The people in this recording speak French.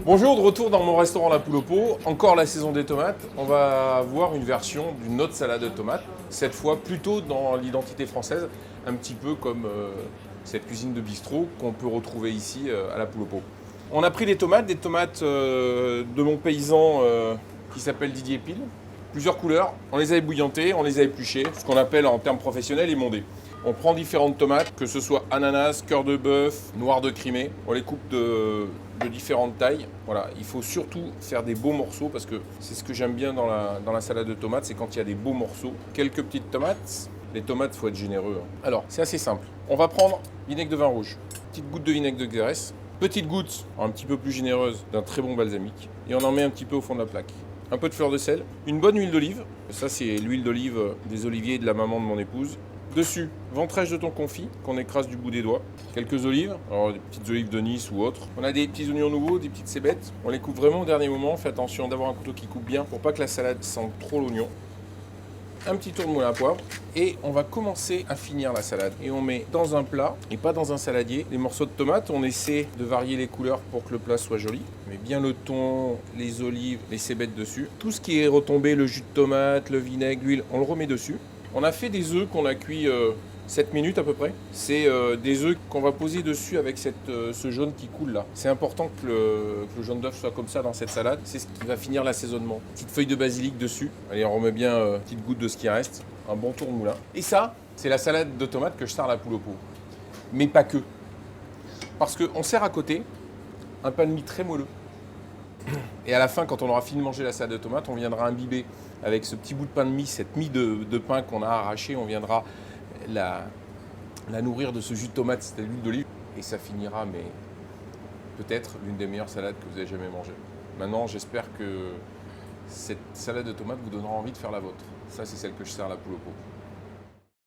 Bonjour, de retour dans mon restaurant La Poule au Pot. Encore la saison des tomates. On va voir une version d'une autre salade de tomates. Cette fois plutôt dans l'identité française, un petit peu comme cette cuisine de bistrot qu'on peut retrouver ici à La Poule au Pot. On a pris des tomates de mon paysan qui s'appelle Didier Pile. Plusieurs couleurs, on les a ébouillantées, on les a épluchées, ce qu'on appelle en termes professionnels émondées. On prend différentes tomates, que ce soit ananas, cœur de bœuf, noir de Crimée. On les coupe de différentes tailles. Voilà, il faut surtout faire des beaux morceaux parce que c'est ce que j'aime bien dans la salade de tomates, c'est quand il y a des beaux morceaux. Quelques petites tomates. Les tomates, il faut être généreux. Alors, c'est assez simple. On va prendre vinaigre de vin rouge, petite goutte de vinaigre de Xérès, petite goutte, un petit peu plus généreuse, d'un très bon balsamique. Et on en met un petit peu au fond de la plaque. Un peu de fleur de sel, une bonne huile d'olive. Ça, c'est l'huile d'olive des oliviers de la maman de mon épouse. Dessus, ventrèche de thon confit qu'on écrase du bout des doigts. Quelques olives, alors des petites olives de Nice ou autres. On a des petits oignons nouveaux, des petites cébettes. On les coupe vraiment au dernier moment. Fais attention d'avoir un couteau qui coupe bien pour pas que la salade sente trop l'oignon. Un petit tour de moulin à poivre et on va commencer à finir la salade. Et on met dans un plat et pas dans un saladier les morceaux de tomates. On essaie de varier les couleurs pour que le plat soit joli. On met bien le thon, les olives, les cébettes dessus. Tout ce qui est retombé, le jus de tomate, le vinaigre, l'huile, on le remet dessus. On a fait des œufs qu'on a cuits 7 minutes à peu près. C'est des œufs qu'on va poser dessus avec ce jaune qui coule là. C'est important que le jaune d'œuf soit comme ça dans cette salade. C'est ce qui va finir l'assaisonnement. Petite feuille de basilic dessus. Allez, on remet bien une petite goutte de ce qui reste. Un bon tour de moulin. Et ça, c'est la salade de tomates que je sers à La Poule au Pot. Mais pas que. Parce qu'on sert à côté un pain de mie très moelleux. Et à la fin, quand on aura fini de manger la salade de tomates, on viendra imbiber avec ce petit bout de pain de mie, cette mie de pain qu'on a arraché, on viendra la nourrir de ce jus de tomate, c'est de l'huile d'olive. Et ça finira, mais peut-être l'une des meilleures salades que vous avez jamais mangées. Maintenant, j'espère que cette salade de tomates vous donnera envie de faire la vôtre. Ça, c'est celle que je sers à La Poule au Pot.